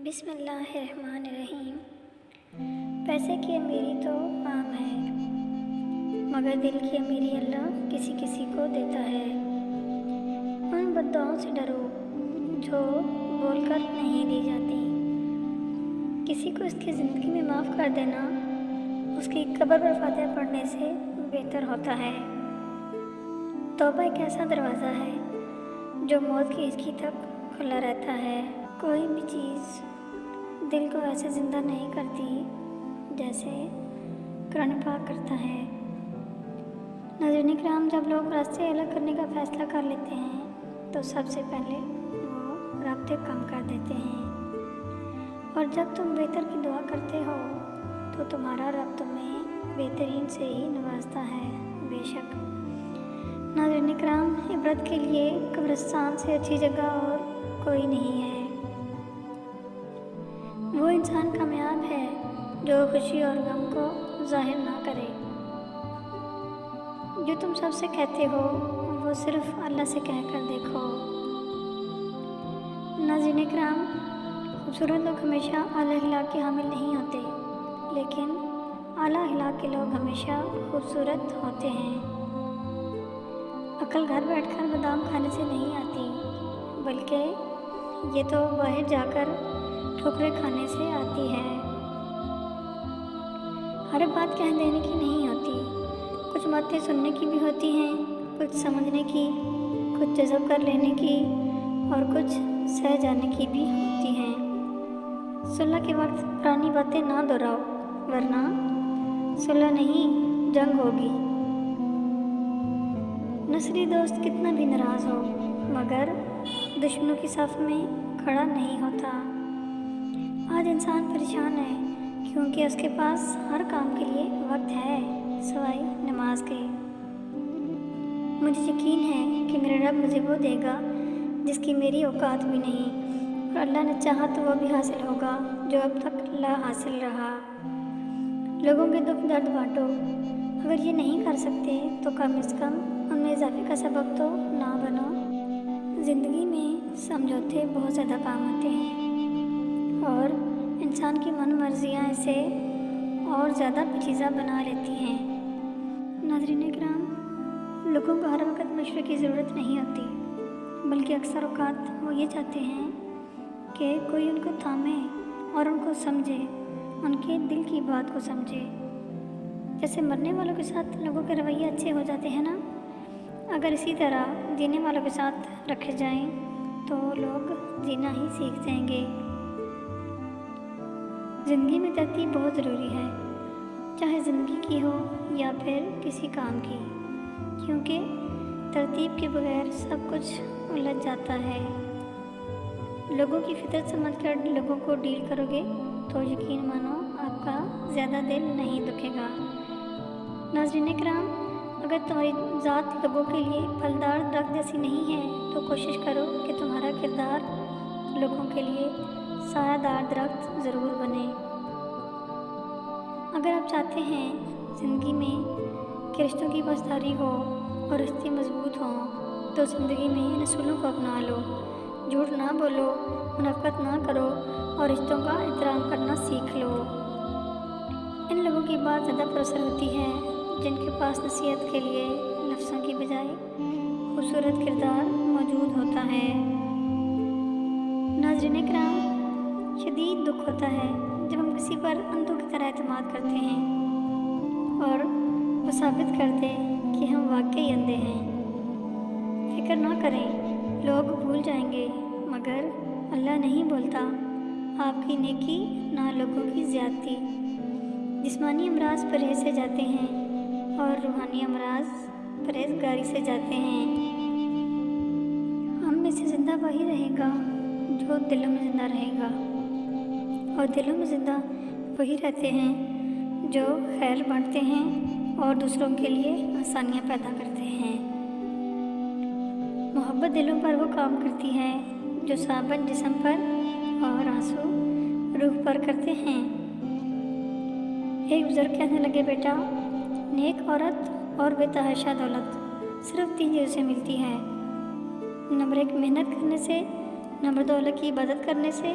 بسم اللہ الرحمن الرحیم۔ پیسے کی امیری تو عام ہے، مگر دل کی امیری اللہ کسی کسی کو دیتا ہے۔ ان بددعاؤں سے ڈرو جو بول کر نہیں دی جاتی۔ کسی کو اس کی زندگی میں معاف کر دینا اس کی قبر پر فاتحہ پڑھنے سے بہتر ہوتا ہے۔ توبہ ایک ایسا دروازہ ہے جو موت کی ہچکی تک کھلا رہتا ہے۔ کوئی بھی چیز دل کو ایسے زندہ نہیں کرتی جیسے قرآن پاک کرتا ہے۔ ناظرین کرام، جب لوگ راستے الگ کرنے کا فیصلہ کر لیتے ہیں تو سب سے پہلے وہ رابطے کم کر دیتے ہیں، اور جب تم بہتر کی دعا کرتے ہو تو تمہارا رب تمہیں بہترین سے ہی نوازتا ہے۔ بے شک ناظرین کرام، عبرت کے لیے قبرستان سے اچھی جگہ اور کوئی نہیں ہے۔ وہ انسان کامیاب ہے جو خوشی اور غم کو ظاہر نہ کرے۔ جو تم سب سے کہتے ہو وہ صرف اللہ سے کہہ کر دیکھو۔ ناظرین کرام، خوبصورت لوگ ہمیشہ اعلیٰ اخلاق کے حامل نہیں ہوتے، لیکن اعلیٰ اخلاق کے لوگ ہمیشہ خوبصورت ہوتے ہیں۔ عقل گھر بیٹھ کر بادام کھانے سے نہیں آتی، بلکہ یہ تو باہر جا کر ٹھوکریں کھانے سے آتی ہے۔ ہر بات کہہ دینے کی نہیں ہوتی، کچھ باتیں سننے کی بھی ہوتی ہیں، کچھ سمجھنے کی، کچھ جذب کر لینے کی اور کچھ سہ جانے کی بھی ہوتی ہیں۔ صلح کے وقت پرانی باتیں نہ دہراؤ، ورنہ صلح نہیں جنگ ہوگی۔ نصری دوست کتنا بھی ناراض ہو مگر دشمنوں کی صف میں کھڑا نہیں ہوتا۔ آج انسان پریشان ہے کیونکہ اس کے پاس ہر کام کے لیے وقت ہے سوائے نماز کے۔ مجھے یقین ہے کہ میرا رب مجھے وہ دے گا جس کی میری اوقات بھی نہیں، اور اللہ نے چاہا تو وہ بھی حاصل ہوگا جو اب تک لا حاصل رہا۔ لوگوں کے دکھ درد بانٹو، اگر یہ نہیں کر سکتے تو کم از کم ان میں اضافے کا سبب تو نہ بنو۔ زندگی میں سمجھوتے بہت زیادہ کام آتے ہیں، اور انسان کی من مرضیاں اسے اور زیادہ پیچیدہ بنا لیتی ہیں۔ ناظرین کرام، لوگوں کو ہر وقت مشورے کی ضرورت نہیں ہوتی، بلکہ اکثر اوقات وہ یہ چاہتے ہیں کہ کوئی ان کو تھامے اور ان کو سمجھے، ان کے دل کی بات کو سمجھے۔ جیسے مرنے والوں کے ساتھ لوگوں کے رویے اچھے ہو جاتے ہیں نا، اگر اسی طرح جینے والوں کے ساتھ رکھے جائیں تو لوگ جینا ہی سیکھ جائیں گے۔ زندگی میں ترتیب بہت ضروری ہے، چاہے زندگی کی ہو یا پھر کسی کام کی، کیونکہ ترتیب کے بغیر سب کچھ الجھ جاتا ہے۔ لوگوں کی فطرت سمجھ کر لوگوں کو ڈیل کرو گے تو یقین مانو آپ کا زیادہ دل نہیں دکھے گا۔ ناظرین کرام، اگر تمہاری ذات لوگوں کے لیے پھلدار درخت جیسی نہیں ہے تو کوشش کرو کہ تمہارا کردار لوگوں کے لیے سایہ دار درخت ضرور بنے۔ اگر آپ چاہتے ہیں زندگی میں کہ رشتوں کی پاسداری ہو اور رشتے مضبوط ہوں تو زندگی میں ان اصولوں کو اپنا لو۔ جھوٹ نہ بولو، منافقت نہ کرو اور رشتوں کا احترام کرنا سیکھ لو۔ ان لوگوں کی بات زیادہ پراثر ہوتی ہے جن کے پاس نصیحت کے لیے لفظوں کی بجائے خوبصورت کردار موجود ہوتا ہے۔ ناظرین کرام، شدید دکھ ہوتا ہے جب ہم کسی پر اندھوں کی طرح اعتماد کرتے ہیں اور وہ ثابت کر دے کہ ہم واقعی اندھے ہیں۔ فکر نہ کریں، لوگ بھول جائیں گے مگر اللہ نہیں بولتا۔ آپ کی نیکی نہ لوگوں کی زیادتی۔ جسمانی امراض پرہیز سے جاتے ہیں اور روحانی امراض پرہیزگاری سے جاتے ہیں۔ ہم میں سے زندہ وہی رہے گا جو دلوں میں زندہ رہے گا، اور دلوں میں زندہ وہی رہتے ہیں جو خیر بانٹتے ہیں اور دوسروں کے لیے آسانیاں پیدا کرتے ہیں۔ محبت دلوں پر وہ کام کرتی ہے جو صابن جسم پر اور آنسو روح پر کرتے ہیں۔ ایک بزرگ کہنے لگے، بیٹا، نیک عورت اور بے تحاشا دولت صرف 3 چیزوں سے ملتی ہے۔ نمبر 1 محنت کرنے سے، نمبر 2 اللہ کی عبادت کرنے سے،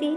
3,